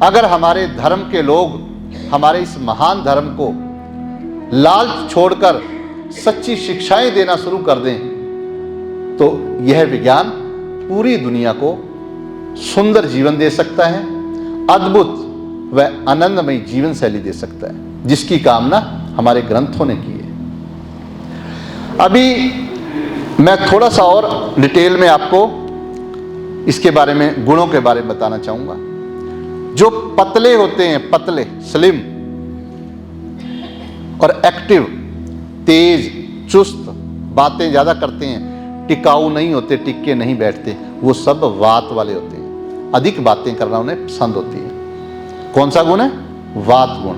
अगर हमारे धर्म के लोग हमारे इस महान धर्म को लालच छोड़कर सच्ची शिक्षाएं देना शुरू कर दें तो यह विज्ञान पूरी दुनिया को सुंदर जीवन दे सकता है, अद्भुत व आनंदमय जीवन शैली दे सकता है, जिसकी कामना हमारे ग्रंथों ने की है। अभी मैं थोड़ा सा और डिटेल में आपको इसके बारे में, गुणों के बारे में बताना चाहूंगा। जो पतले होते हैं, पतले स्लिम और एक्टिव, तेज, चुस्त, बातें ज्यादा करते हैं, टिकाऊ नहीं होते, टिक के नहीं बैठते, वो सब वात वाले होते हैं। अधिक बातें करना उन्हें पसंद होती है। कौन सा गुण है? वात गुण।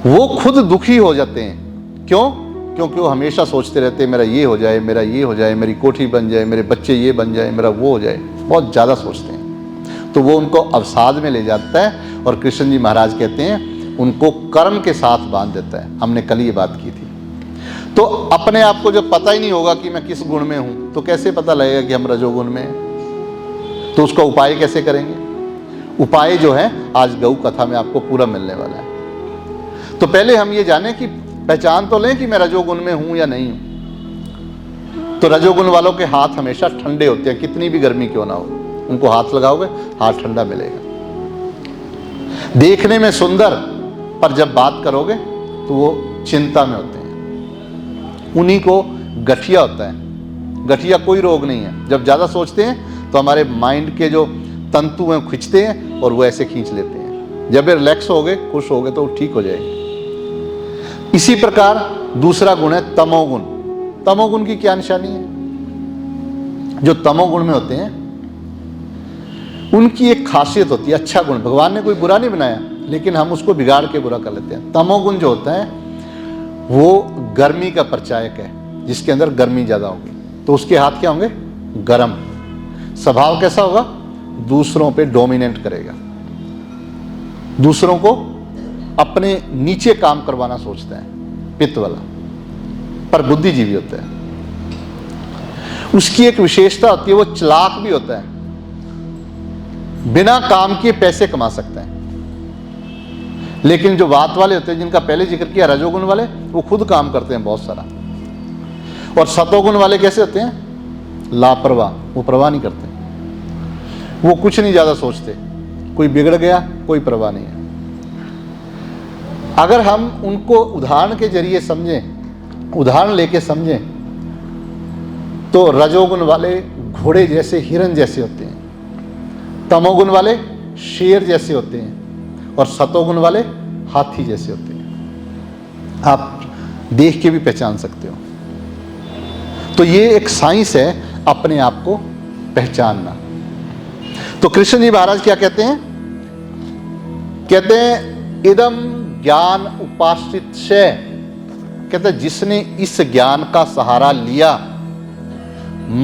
वो खुद दुखी हो जाते हैं। क्यों? क्योंकि वो हमेशा सोचते रहते हैं मेरा ये हो जाए, मेरा ये हो जाए, मेरी कोठी बन जाए, मेरे बच्चे ये बन जाए, मेरा वो हो जाए, बहुत ज़्यादा सोचते हैं। तो वो उनको अवसाद में ले जाता है और कृष्ण जी महाराज कहते हैं उनको कर्म के साथ बांध देता है। हमने कल ये बात की थी। तो अपने आप को जब पता ही नहीं होगा कि मैं किस गुण में हूं, तो कैसे पता लगेगा कि हम रजोगुण में हैं? तो उसका उपाय कैसे करेंगे? उपाय जो है आज गौ कथा में आपको पूरा मिलने वाला है। तो पहले हम ये जाने कि पहचान तो लें कि मैं रजोगुण में हूं या नहीं हूं। तो रजोगुण वालों के हाथ हमेशा ठंडे होते हैं, कितनी भी गर्मी क्यों ना हो, उनको हाथ लगाओगे हाथ ठंडा मिलेगा। देखने में सुंदर, पर जब बात करोगे तो वो चिंता में होते हैं। उन्हीं को गठिया होता है। गठिया कोई रोग नहीं है। जब ज़्यादा सोचते हैं तो हमारे माइंड के जो तंतु हैं खींचते हैं और वो ऐसे खींच लेते हैं। जब ये रिलैक्स हो गए, खुश हो गए, तो वो ठीक हो जाएंगे। इसी प्रकार दूसरा गुण है तमोगुण। तमोगुण की क्या निशानी है? जो तमोगुण में होते हैं उनकी एक खासियत होती है, अच्छा गुण। भगवान ने कोई बुरा नहीं बनाया, लेकिन हम उसको बिगाड़ के बुरा कर लेते हैं। तमोगुण जो होता है वो गर्मी का प्रचायक है, जिसके अंदर गर्मी ज्यादा होगी तो उसके हाथ क्या होंगे? गर्म। स्वभाव कैसा होगा? दूसरों पे डोमिनेट करेगा, दूसरों को अपने नीचे काम करवाना सोचता है, पित्त वाला, पर बुद्धिजीवी होता है। उसकी एक विशेषता होती है, वो चालाक भी होता है, बिना काम किए पैसे कमा सकता है। लेकिन जो वात वाले होते हैं, जिनका पहले जिक्र किया, रजोगुण वाले, वो खुद काम करते हैं बहुत सारा। और सतोगुण वाले कैसे होते हैं? लापरवाह, वो परवाह नहीं करते, वो कुछ नहीं ज्यादा सोचते, कोई बिगड़ गया कोई परवाह नहीं है। अगर हम उनको उदाहरण के जरिए समझें, उदाहरण लेके समझें, तो रजोगुण वाले घोड़े जैसे, हिरन जैसे होते हैं, तमोगुण वाले शेर जैसे होते हैं, और सतोगुण वाले हाथी जैसे होते हैं। आप देख के भी पहचान सकते हो। तो ये एक साइंस है अपने आप को पहचानना। तो कृष्ण जी महाराज क्या कहते हैं? कहते हैं इदम ज्ञान उपाश्रित से, कहते हैं जिसने इस ज्ञान का सहारा लिया,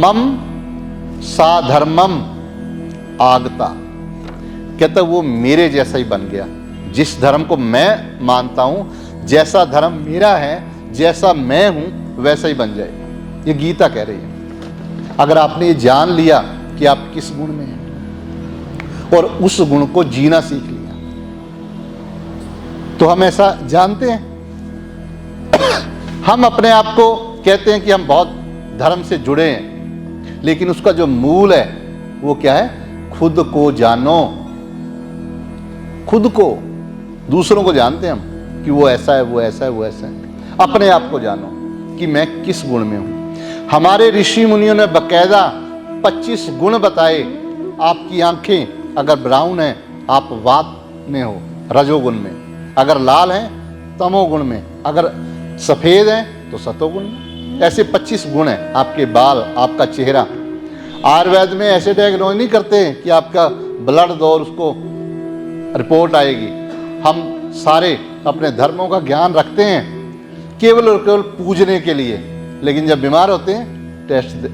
मम साधर्मम आगता, कहता वो मेरे जैसा ही बन गया। जिस धर्म को मैं मानता हूं, जैसा धर्म मेरा है, जैसा मैं हूं, वैसा ही बन जाए। ये गीता कह रही है। अगर आपने ये जान लिया कि आप किस गुण में हैं और उस गुण को जीना सीख लिया, तो हम ऐसा जानते हैं। हम अपने आप को कहते हैं कि हम बहुत धर्म से जुड़े हैं, लेकिन उसका जो मूल है वो क्या है? खुद को जानो। खुद को, दूसरों को जानते हैं हम कि वो ऐसा है, वो ऐसा है, वो ऐसा है। अपने आप को जानो कि मैं किस गुण में हूं। हमारे ऋषि मुनियों ने बकायदा 25 गुण बताए। आपकी आंखें अगर ब्राउन है, आप वात में हो, रजोगुण में। अगर लाल है, तमोगुण में। अगर सफेद है तो सतोगुण में। ऐसे 25 गुण हैं। आपके बाल, आपका चेहरा। आयुर्वेद में ऐसे डायग्नोज नहीं करते कि आपका ब्लड दो और उसको रिपोर्ट आएगी। हम सारे अपने धर्मों का ज्ञान रखते हैं केवल और केवल पूजने के लिए, लेकिन जब बीमार होते हैं टेस्ट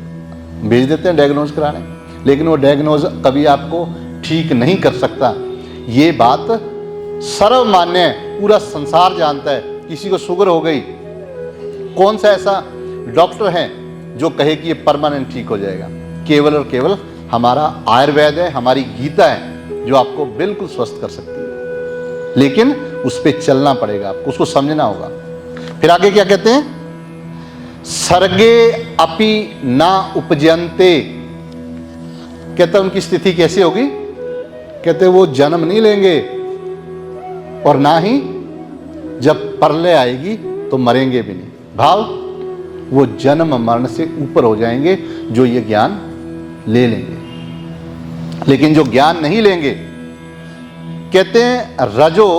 भेज देते हैं डायग्नोज कराने, लेकिन वो डायग्नोज कभी आपको ठीक नहीं कर सकता। ये बात सर्वमान्य है, पूरा संसार जानता है। किसी को शुगर हो गई, कौन सा ऐसा डॉक्टर है जो कहे कि ये परमानेंट ठीक हो जाएगा? केवल और केवल हमारा आयुर्वेद है, हमारी गीता है, जो आपको बिल्कुल स्वस्थ कर सकती है, लेकिन उस पर चलना पड़ेगा, आपको उसको समझना होगा। फिर आगे क्या कहते हैं, सर्गे अपि ना उपजयन्ते, कहते उनकी स्थिति कैसी होगी, कहते वो जन्म नहीं लेंगे और ना ही जब प्रलय आएगी तो मरेंगे भी नहीं। भाव, वो जन्म मरण से ऊपर हो जाएंगे जो ये ज्ञान ले लेंगे। लेकिन जो ज्ञान नहीं लेंगे, कहते हैं रजो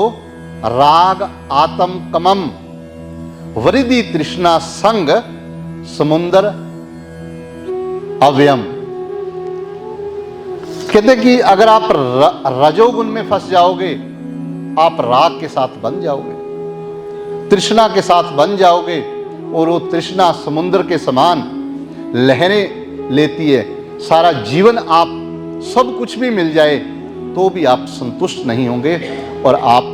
राग आतम कमम वरिदि तृष्णा संग समुंदर अव्ययम। कहते हैं कि अगर आप रजोगुण में फंस जाओगे, आप राग के साथ बन जाओगे, तृष्णा के साथ बन जाओगे, और वो तृष्णा समुद्र के समान लहरें लेती है। सारा जीवन आप सब कुछ भी मिल जाए तो भी आप संतुष्ट नहीं होंगे और आप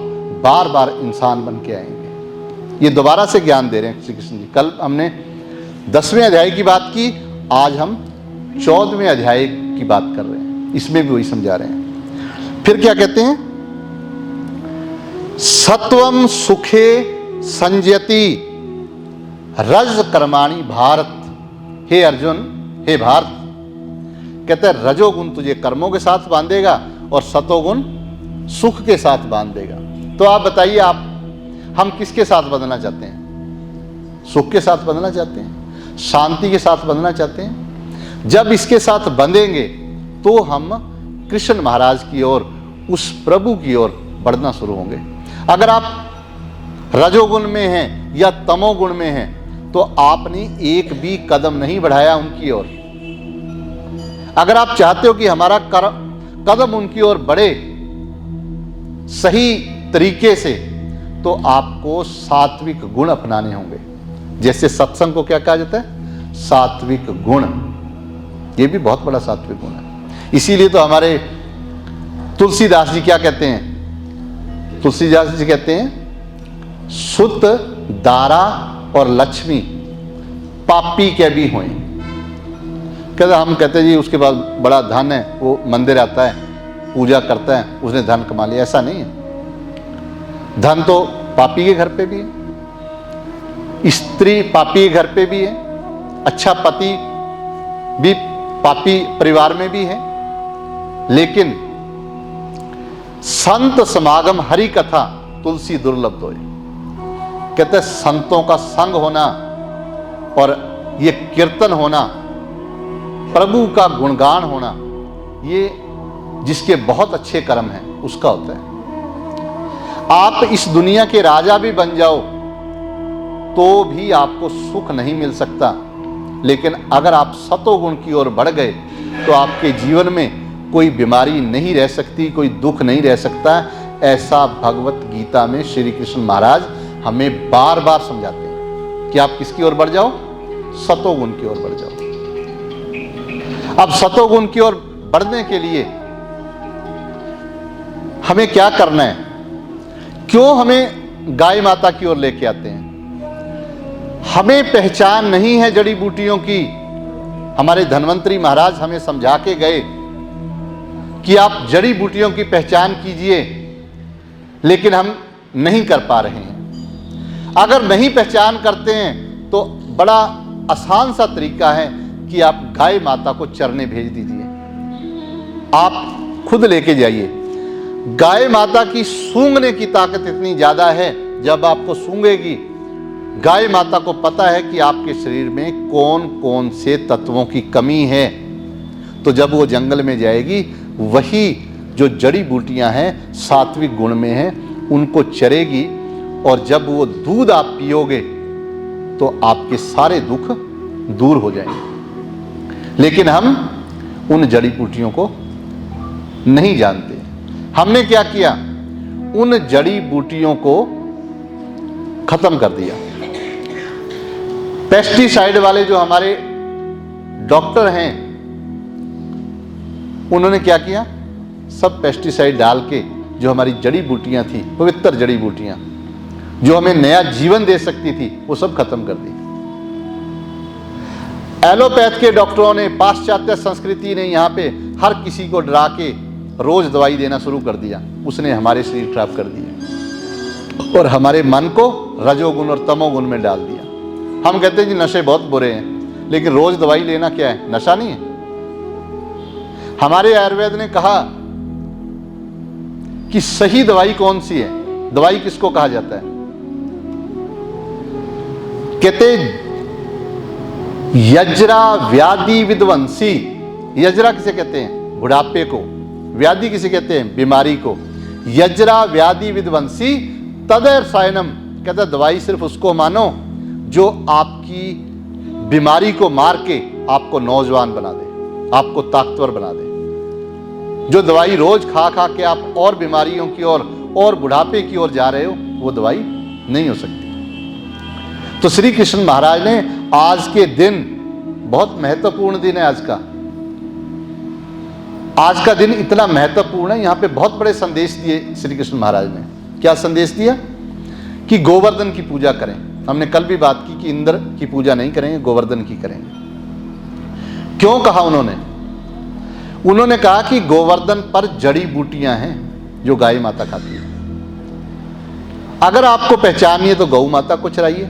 बार बार इंसान बन के आएंगे। ये दोबारा से ज्ञान दे रहे हैं श्री कृष्ण जी। कल हमने 10वें अध्याय की बात की, आज हम 14वें अध्याय की बात कर रहे हैं, इसमें भी वही समझा रहे हैं। फिर क्या कहते हैं, सत्वम सुखे संजयति रज कर्माणि भारत। हे अर्जुन, हे भारत, कहते हैं रजोगुण तुझे कर्मों के साथ बांधेगा और सतोगुण सुख के साथ बांध देगा। तो आप बताइए, आप हम किसके साथ बंधना चाहते हैं? सुख के साथ बंधना चाहते हैं, शांति के साथ बंधना चाहते हैं? जब इसके साथ बंधेंगे तो हम कृष्ण महाराज की ओर, उस प्रभु की ओर बढ़ना शुरू होंगे। अगर आप रजोगुण में हैं या तमोगुण में हैं तो आपने एक भी कदम नहीं बढ़ाया उनकी ओर। अगर आप चाहते हो कि हमारा कदम उनकी ओर बढ़े सही तरीके से, तो आपको सात्विक गुण अपनाने होंगे। जैसे सत्संग को क्या कहा जाता है? सात्विक गुण। ये भी बहुत बड़ा सात्विक गुण है। इसीलिए तो हमारे तुलसीदास जी क्या कहते हैं? तुलसीदास जी कहते हैं, सुत दारा और लक्ष्मी पापी के भी हुए। कहते हम कहते हैं जी उसके पास बड़ा धन है, वो मंदिर आता है, पूजा करता है, उसने धन कमा लिया। ऐसा नहीं है। धन तो पापी के घर पे भी है, स्त्री पापी के घर पे भी है, अच्छा पति भी पापी परिवार में भी है। लेकिन संत समागम हरि कथा तुलसी दुर्लभ दोय। कहते हैं संतों का संग होना और ये कीर्तन होना, प्रभु का गुणगान होना, ये जिसके बहुत अच्छे कर्म हैं उसका होता है। आप इस दुनिया के राजा भी बन जाओ तो भी आपको सुख नहीं मिल सकता। लेकिन अगर आप सतोगुण की ओर बढ़ गए तो आपके जीवन में कोई बीमारी नहीं रह सकती, कोई दुख नहीं रह सकता। ऐसा भगवत गीता में श्री कृष्ण महाराज हमें बार बार समझाते हैं कि आप किसकी ओर बढ़ जाओ? सतोगुण की ओर बढ़ जाओ। अब सतोगुण की ओर बढ़ने के लिए हमें क्या करना है? क्यों हमें गाय माता की ओर लेके आते हैं? हमें पहचान नहीं है जड़ी बूटियों की। हमारे धन्वंतरी महाराज हमें समझा के गए कि आप जड़ी बूटियों की पहचान कीजिए, लेकिन हम नहीं कर पा रहे हैं। अगर नहीं पहचान करते हैं तो बड़ा आसान सा तरीका है कि आप गाय माता को चरने भेज दीजिए। आप खुद लेके जाइए। गाय माता की सूंघने की ताकत इतनी ज्यादा है, जब आपको सूंघेगी, गाय माता को पता है कि आपके शरीर में कौन कौन से तत्वों की कमी है। तो जब वो जंगल में जाएगी, वही जो जड़ी बूटियां हैं सात्विक गुण में हैं, उनको चरेगी, और जब वो दूध आप पियोगे तो आपके सारे दुख दूर हो जाएंगे। लेकिन हम उन जड़ी बूटियों को नहीं जानते। हमने क्या किया? उन जड़ी बूटियों को खत्म कर दिया। पेस्टिसाइड वाले जो हमारे डॉक्टर हैं, उन्होंने क्या किया? सब पेस्टिसाइड डाल के जो हमारी जड़ी बूटियां थी, पवित्र जड़ी बूटियां जो हमें नया जीवन दे सकती थी, वो सब खत्म कर दी। एलोपैथ के डॉक्टरों ने, पाश्चात्य संस्कृति ने यहाँ पे हर किसी को डरा के रोज दवाई देना शुरू कर दिया, उसने हमारे शरीर खराब कर दिए और हमारे मन को रजोगुण और तमोगुण में डाल दिया। हम कहते हैं जी नशे बहुत बुरे हैं, लेकिन रोज दवाई लेना क्या है? नशा नहीं है? हमारे आयुर्वेद ने कहा कि सही दवाई कौन सी है? दवाई किसको कहा जाता है? कहते यज्रा व्याधि विध्वंसी। यज्रा किसे कहते हैं? बुढ़ापे को। व्याधि किसे कहते हैं? बीमारी को। यज्रा व्याधि विध्वंसी तदैव सायनम, कहता दवाई सिर्फ उसको मानो जो आपकी बीमारी को मार के आपको नौजवान बना दे, आपको ताकतवर बना दे। जो दवाई रोज खा खा के आप और बीमारियों की ओर और बुढ़ापे की ओर जा रहे हो, वो दवाई नहीं हो सकती। तो श्री कृष्ण महाराज ने आज के दिन, बहुत महत्वपूर्ण दिन है आज का दिन इतना महत्वपूर्ण है, यहां पे बहुत बड़े संदेश दिए श्री कृष्ण महाराज ने। क्या संदेश दिया? कि गोवर्धन की पूजा करें। हमने कल भी बात की कि इंद्र की पूजा नहीं करेंगे, गोवर्धन की करेंगे। क्यों कहा उन्होंने? उन्होंने कहा कि गोवर्धन पर जड़ी बूटियां हैं जो गाय माता खाती है। अगर आपको पहचानिए है तो गौ माता को चराइए।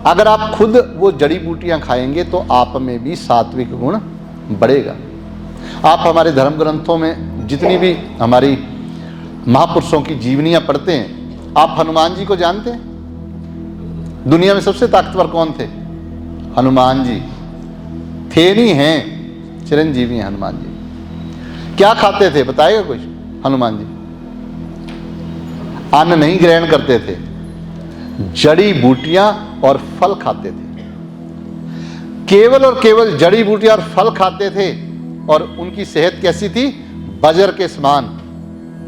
अगर आप खुद वो जड़ी बूटियां खाएंगे तो आप में भी सात्विक गुण बढ़ेगा। आप हमारे धर्म ग्रंथों में जितनी भी हमारी महापुरुषों की जीवनियां पढ़ते हैं, आप हनुमान जी को जानते हैं? दुनिया में सबसे ताकतवर कौन थे? हनुमान जी थे, नहीं हैं, चिरंजीवी हैं हनुमान जी। क्या खाते थे बताएगा कुछ? हनुमान जी अन्न नहीं ग्रहण करते थे, जड़ी बूटियां और फल खाते थे। केवल और केवल जड़ी बूटियां और फल खाते थे और उनकी सेहत कैसी थी? वज्र के समान।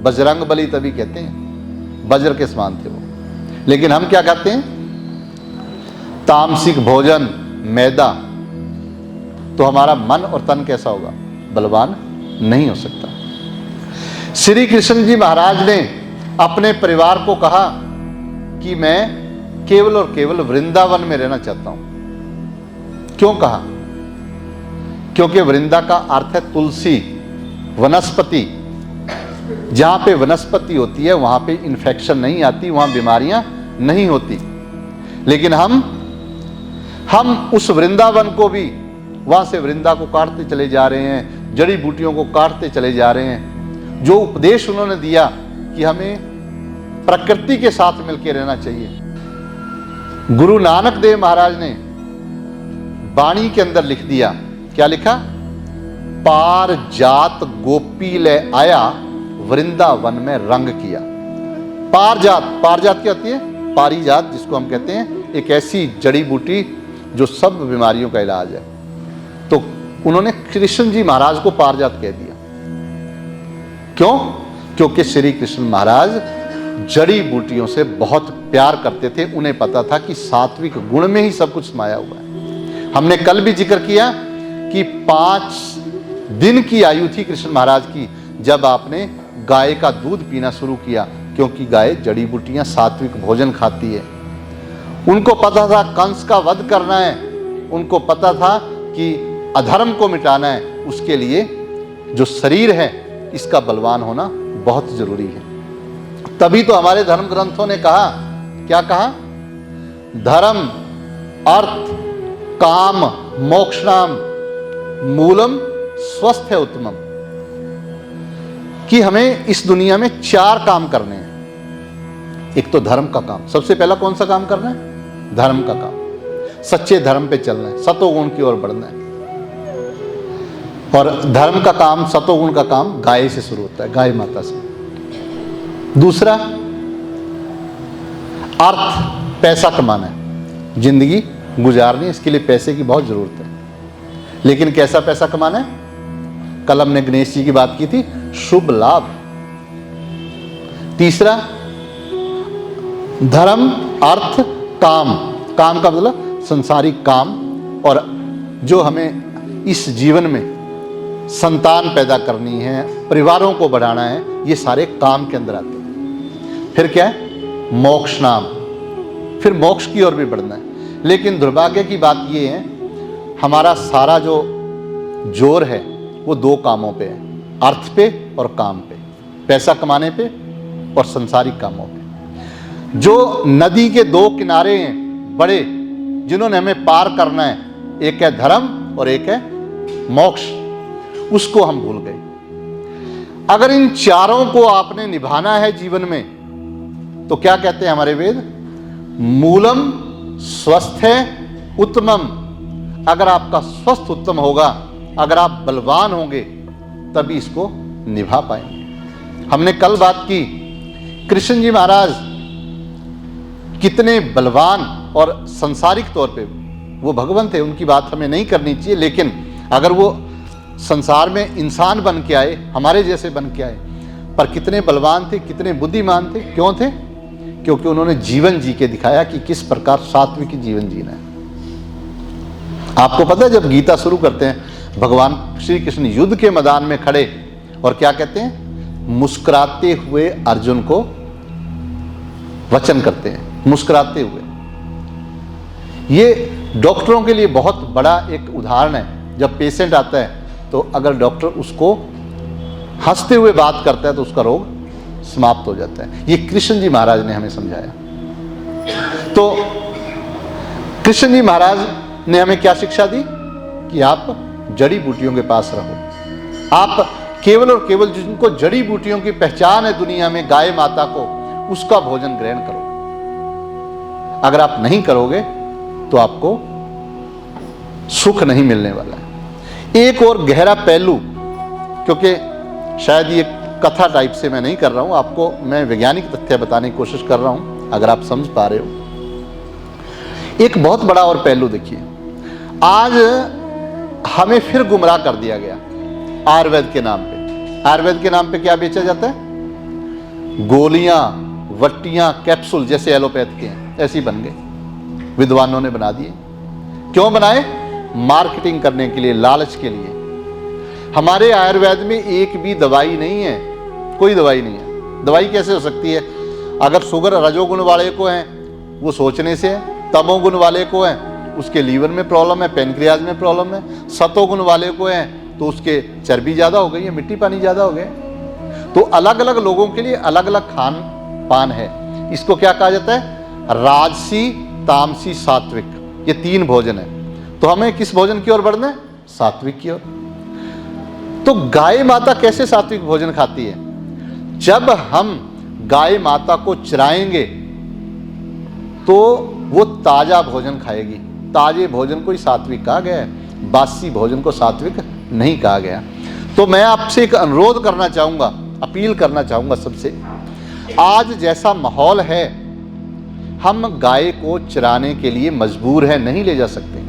बजरंग बली तभी कहते हैं, वज्र के समान थे वो। लेकिन हम क्या खाते हैं? तामसिक भोजन, मैदा। तो हमारा मन और तन कैसा होगा? बलवान नहीं हो सकता। श्री कृष्ण जी महाराज ने अपने परिवार को कहा कि मैं केवल और केवल वृंदावन में रहना चाहता हूं। क्यों कहा? क्योंकि वृंदा का अर्थ है तुलसी, वनस्पति। जहां पे वनस्पति होती है वहां पे इन्फेक्शन नहीं आती, वहां बीमारियां नहीं होती। लेकिन हम उस वृंदावन को भी, वहां से वृंदा को काटते चले जा रहे हैं, जड़ी बूटियों को काटते चले जा रहे हैं। जो उपदेश उन्होंने दिया कि हमें प्रकृति के साथ मिलकर रहना चाहिए, गुरु नानक देव महाराज ने वाणी के अंदर लिख दिया। क्या लिखा? पार जात गोपी ले आया, वृंदावन में रंग किया। पारजात, पारजात क्या होती है? पारिजात, जिसको हम कहते हैं एक ऐसी जड़ी बूटी जो सब बीमारियों का इलाज है। तो उन्होंने कृष्ण जी महाराज को पारजात कह दिया। क्यों? क्योंकि श्री कृष्ण महाराज जड़ी बूटियों से बहुत प्यार करते थे। उन्हें पता था कि सात्विक गुण में ही सब कुछ समाया हुआ है। हमने कल भी जिक्र किया कि 5 दिन की आयु थी कृष्ण महाराज की जब आपने गाय का दूध पीना शुरू किया, क्योंकि गाय जड़ी बूटियां सात्विक भोजन खाती है। उनको पता था कंस का वध करना है, उनको पता था कि अधर्म को मिटाना है। उसके लिए जो शरीर है इसका बलवान होना बहुत जरूरी है। तभी तो हमारे धर्म ग्रंथों ने कहा, क्या कहा? धर्म अर्थ काम मोक्षणाम मूलम स्वस्थ है उत्तमम। कि हमें इस दुनिया में 4 काम करने हैं। एक तो धर्म का काम, सबसे पहला कौन सा काम करना है? धर्म का काम। सच्चे धर्म पे चलना है, सतोगुण की ओर बढ़ना है। और धर्म का काम, सतोगुण का काम गाय से शुरू होता है, गाय माता से। दूसरा अर्थ, पैसा कमाना है, जिंदगी गुजारनी है, इसके लिए पैसे की बहुत जरूरत है। लेकिन कैसा पैसा कमाना है? कल हमने गणेश जी की बात की थी, शुभ लाभ। तीसरा धर्म अर्थ काम। काम का मतलब संसारिक काम, और जो हमें इस जीवन में संतान पैदा करनी है, परिवारों को बढ़ाना है, ये सारे काम के अंदर आते हैं। फिर क्या है? मोक्ष नाम, फिर मोक्ष की ओर भी बढ़ना है। लेकिन दुर्भाग्य की बात ये है, हमारा सारा जो जोर है वो 2 कामों पे है। अर्थ पे और काम पे, पैसा कमाने पे और संसारिक कामों पे। जो नदी के दो किनारे हैं बड़े, जिन्होंने हमें पार करना है, एक है धर्म और एक है मोक्ष, उसको हम भूल गए। अगर इन चारों को आपने निभाना है जीवन में, तो क्या कहते हैं हमारे वेद? मूलम स्वस्थ उत्तमम। अगर आपका स्वस्थ उत्तम होगा, अगर आप बलवान होंगे, तभी इसको निभा पाएंगे। हमने कल बात की, कृष्ण जी महाराज कितने बलवान और सांसारिक तौर पे वो भगवान थे, उनकी बात हमें नहीं करनी चाहिए, लेकिन अगर वो संसार में इंसान बन के आए, हमारे जैसे बन के आए, पर कितने बलवान थे, कितने बुद्धिमान थे। क्यों थे? क्योंकि उन्होंने जीवन जी के दिखाया कि किस प्रकार सात्विक जीवन जीना है। आपको पता है, जब गीता शुरू करते हैं, भगवान श्री कृष्ण युद्ध के मैदान में खड़े और क्या कहते हैं? मुस्कुराते हुए अर्जुन को वचन करते हैं, मुस्कुराते हुए। ये डॉक्टरों के लिए बहुत बड़ा एक उदाहरण है। जब पेशेंट आता है, तो अगर डॉक्टर उसको हंसते हुए बात करता है, तो उसका रोग समाप्त हो जाता है। ये कृष्ण जी महाराज ने हमें समझाया। तो कृष्ण जी महाराज ने हमें क्या शिक्षा दी? कि आप जड़ी बूटियों के पास रहो। आप केवल और केवल जिनको जड़ी बूटियों की पहचान है दुनिया में, गाय माता को, उसका भोजन ग्रहण करो। अगर आप नहीं करोगे तो आपको सुख नहीं मिलने वाला है। एक और गहरा पहलू, क्योंकि शायद ये कथा टाइप से मैं नहीं कर रहा हूं, आपको मैं वैज्ञानिक तथ्य बताने की कोशिश कर रहा हूं, अगर आप समझ पा रहे हो। एक बहुत बड़ा और पहलू देखिए, आज हमें फिर गुमराह कर दिया गया आयुर्वेद के नाम पे। आयुर्वेद के नाम पे क्या बेचा जाता है? गोलियां, वट्टियां, कैप्सूल, जैसे एलोपैथ के हैं, ऐसी बन गए, विद्वानों ने बना दिए। क्यों बनाए? मार्केटिंग करने के लिए, लालच के लिए। हमारे आयुर्वेद में एक भी दवाई नहीं है, कोई दवाई नहीं है। दवाई कैसे हो सकती है? अगर शुगर रजोगुण वाले को है, वो सोचने से है। तमोगुण वाले को है, उसके लीवर में प्रॉब्लम है, पेनक्रियाज में प्रॉब्लम है। सतोगुण वाले को है, तो उसके चर्बी ज़्यादा हो गई है, मिट्टी पानी ज़्यादा हो गया। तो अलग अलग लोगों के लिए अलग अलग खान पान है। इसको क्या कहा जाता है? राजसी, तामसी, सात्विक, ये तीन भोजन है। तो हमें किस भोजन की ओर बढ़ना है? सात्विक की ओर। तो गाय माता कैसे सात्विक भोजन खाती है? जब हम गाय माता को चराएंगे तो वो ताजा भोजन खाएगी। ताजे भोजन को ही सात्विक कहा गया है, बासी भोजन को सात्विक नहीं कहा गया। तो मैं आपसे एक अनुरोध करना चाहूंगा, अपील करना चाहूंगा सबसे, आज जैसा माहौल है, हम गाय को चराने के लिए मजबूर है, नहीं ले जा सकते।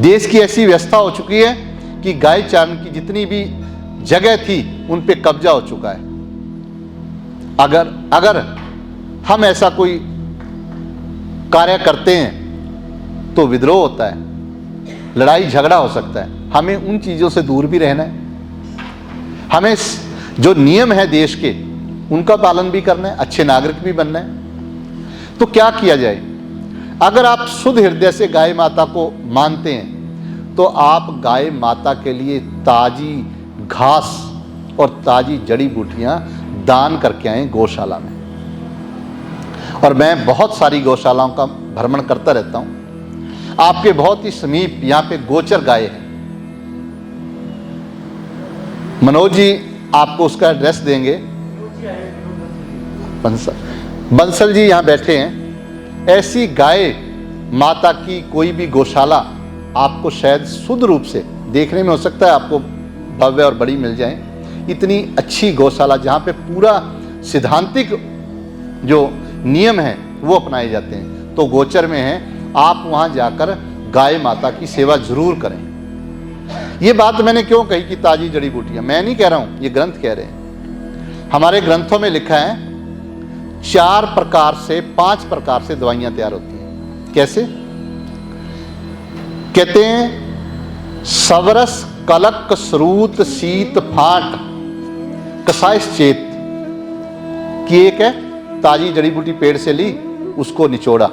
देश की ऐसी व्यवस्था हो चुकी है कि गाय चारण की जितनी भी जगह थी, उन पे कब्जा हो चुका है। अगर हम ऐसा कोई कार्य करते हैं तो विद्रोह होता है, लड़ाई झगड़ा हो सकता है। हमें उन चीज़ों से दूर भी रहना है। हमें जो नियम है देश के, उनका पालन भी करना है, अच्छे नागरिक भी बनना है। तो क्या किया जाए? अगर आप शुद्ध हृदय से गाय माता को मानते हैं, तो आप गाय माता के लिए ताजी घास और ताजी जड़ी बूटियां दान करके आए गौशाला में। और मैं बहुत सारी गौशालाओं का भ्रमण करता रहता हूं। आपके बहुत ही समीप यहां पे गोचर गाय है। मनोज जी आपको उसका एड्रेस देंगे। बंसल जी यहां बैठे हैं। ऐसी गाय माता की कोई भी गौशाला आपको शायद शुद्ध रूप से देखने में, हो सकता है आपको भव्य और बड़ी मिल जाए, इतनी अच्छी गौशाला जहां पे पूरा सिद्धांतिक जो नियम है वो अपनाए जाते हैं, तो गोचर में है। आप वहां जाकर गाय माता की सेवा जरूर करें। ये बात मैंने क्यों कही कि ताजी जड़ी बूटियां? मैं नहीं कह रहा हूं, ये ग्रंथ कह रहे हैं। हमारे ग्रंथों में लिखा है 4 प्रकार से 5 प्रकार से दवाइयां तैयार होती हैं। कैसे? कहते हैं सवरस, कलक, श्रूत, शीत, फाट, कसायश्चेत की एक है। ताजी जड़ी बूटी पेड़ से ली, उसको निचोड़ा,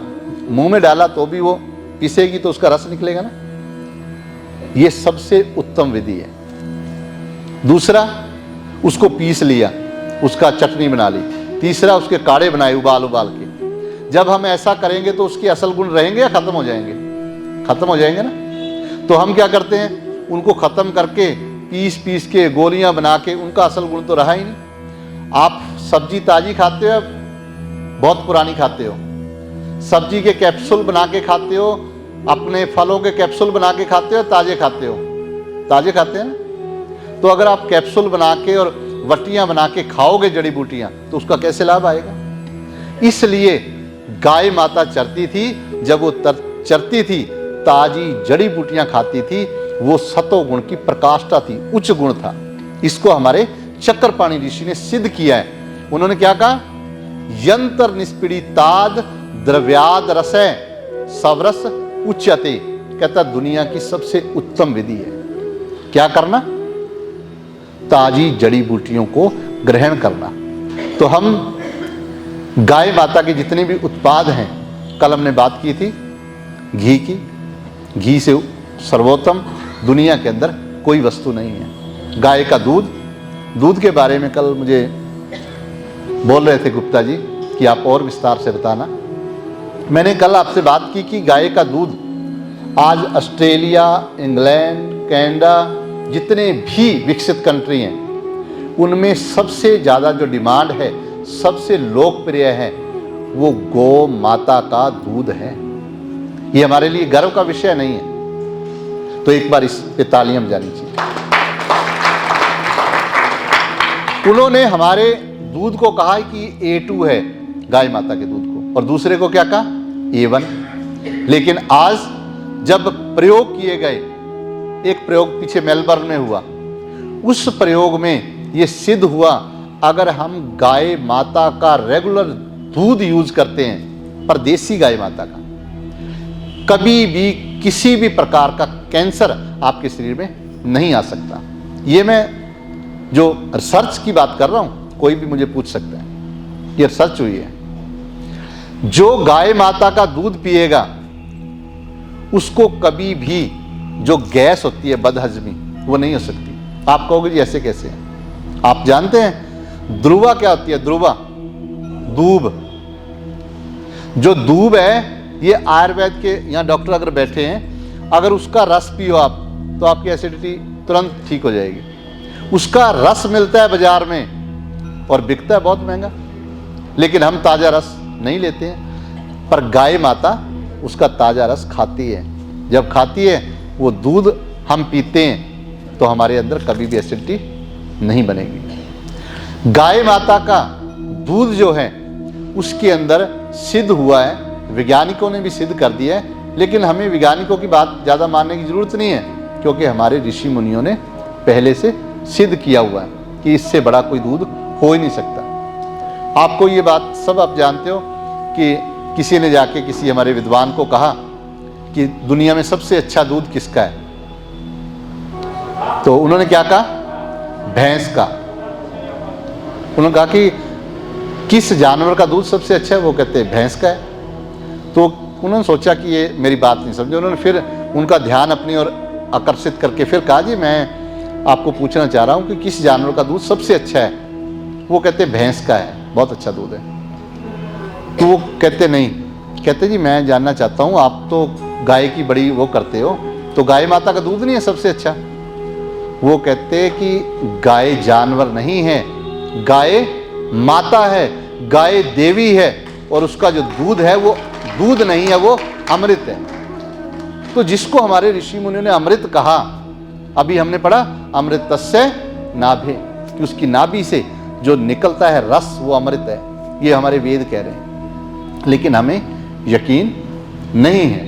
मुंह में डाला तो भी वो पीसेगी तो उसका रस निकलेगा ना। ये सबसे उत्तम विधि है। दूसरा, उसको पीस लिया, उसका चटनी बना ली। तीसरा, उसके काढ़े बनाए उबाल उबाल के। जब हम ऐसा करेंगे तो उसके असल गुण रहेंगे या खत्म हो जाएंगे? खत्म हो जाएंगे ना। तो हम क्या करते हैं, उनको खत्म करके पीस पीस के गोलियां बना के, उनका असल गुण तो रहा ही नहीं। आप सब्जी ताजी खाते हो, बहुत पुरानी खाते हो, सब्जी के कैप्सूल बना के खाते हो, अपने फलों के कैप्सूल बना के खाते हो, ताजे खाते हो? ताजे खाते हैं ना। तो अगर आप कैप्सूल बना के और वटियां बना के खाओगे जड़ी बूटियां, तो उसका कैसे लाभ आएगा? इसलिए गाय माता चरती थी, जब वो चरती थी, ताजी जड़ी बूटियां खाती थी, वो सतो गुण की प्रकाष्ठा थी, उच्च गुण था। इसको हमारे चक्रपाणि ऋषि ने सिद्ध किया है। उन्होंने क्या कहा? यंत्र निष्पीड़िताद द्रव्याद रसै सवरस उच्यते। कहता दुनिया की सबसे उत्तम विधि है क्या करना? ताजी जड़ी बूटियों को ग्रहण करना। तो हम गाय माता के जितने भी उत्पाद हैं, कल हमने बात की थी घी की। घी से सर्वोत्तम दुनिया के अंदर कोई वस्तु नहीं है। गाय का दूध, दूध के बारे में कल मुझे बोल रहे थे गुप्ता जी कि आप और विस्तार से बताना। मैंने कल आपसे बात की कि गाय का दूध आज ऑस्ट्रेलिया, इंग्लैंड, कनाडा, जितने भी विकसित कंट्री हैं, उनमें सबसे ज़्यादा जो डिमांड है, सबसे लोकप्रिय है, वो गौ माता का दूध है। ये हमारे लिए गर्व का विषय नहीं है। तो एक बार इस पे तालियां बजानी चाहिए। उन्होंने हमारे दूध को कहा कि A2 है गाय माता के दूध को, और दूसरे को क्या कहा? A1। लेकिन आज जब प्रयोग किए गए, एक प्रयोग पीछे मेलबर्न में हुआ, उस प्रयोग में ये सिद्ध हुआ, अगर हम गाय माता का रेगुलर दूध यूज करते हैं, पर देसी गाय माता का, कभी भी किसी भी प्रकार का कैंसर आपके शरीर में नहीं आ सकता। ये मैं जो रिसर्च की बात कर रहा हूं, कोई भी मुझे पूछ सकता है, ये रिसर्च हुई है। जो गाय माता का दूध पिएगा, उसको कभी भी जो गैस होती है बदहजमी, वो नहीं हो सकती। आप कहोगे जी ऐसे कैसे? आप जानते हैं ध्रुवा क्या होती है? ध्रुवा, दूब। जो दूब है, ये आयुर्वेद के यहाँ डॉक्टर अगर बैठे हैं, अगर उसका रस पियो आप, तो आपकी एसिडिटी तुरंत ठीक हो जाएगी। उसका रस मिलता है बाजार में और बिकता है बहुत महंगा, लेकिन हम ताज़ा रस नहीं लेते हैं। पर गाय माता उसका ताज़ा रस खाती है। जब खाती है, वो दूध हम पीते हैं, तो हमारे अंदर कभी भी एसिडिटी नहीं बनेगी। गाय माता का दूध जो है, उसके अंदर सिद्ध हुआ है, वैज्ञानिकों ने भी सिद्ध कर दिया है, लेकिन हमें वैज्ञानिकों की बात ज़्यादा मानने की ज़रूरत नहीं है, क्योंकि हमारे ऋषि मुनियों ने पहले से सिद्ध किया हुआ है कि इससे बड़ा कोई दूध हो ही नहीं सकता। आपको ये बात सब आप जानते हो कि किसी ने जाके किसी हमारे विद्वान को कहा कि दुनिया में सबसे अच्छा दूध किसका है? तो उन्होंने क्या कहा? भैंस का। उन्होंने कहा कि किस जानवर का दूध सबसे अच्छा है? वो कहते हैं भैंस का है। तो उन्होंने सोचा कि ये मेरी बात नहीं समझे। उन्होंने फिर उनका ध्यान अपनी ओर आकर्षित करके फिर कहा, जी मैं आपको पूछना चाह रहा हूँ कि किस जानवर का दूध सबसे अच्छा है? वो कहते भैंस का है, बहुत अच्छा दूध है। तो वो कहते नहीं, कहते जी मैं जानना चाहता हूँ, आप तो गाय की बड़ी वो करते हो, तो गाय माता का दूध नहीं है सबसे अच्छा? वो कहते कि गाय जानवर नहीं है, गाय माता है, गाय देवी है, और उसका जो दूध है वो दूध नहीं है, वो अमृत है। तो जिसको हमारे ऋषि मुनियों ने अमृत कहा, अभी हमने पढ़ा अमृतस्य नाभि, कि उसकी नाभि से जो निकलता है रस वो अमृत है। ये हमारे वेद कह रहे हैं, लेकिन हमें यकीन नहीं है।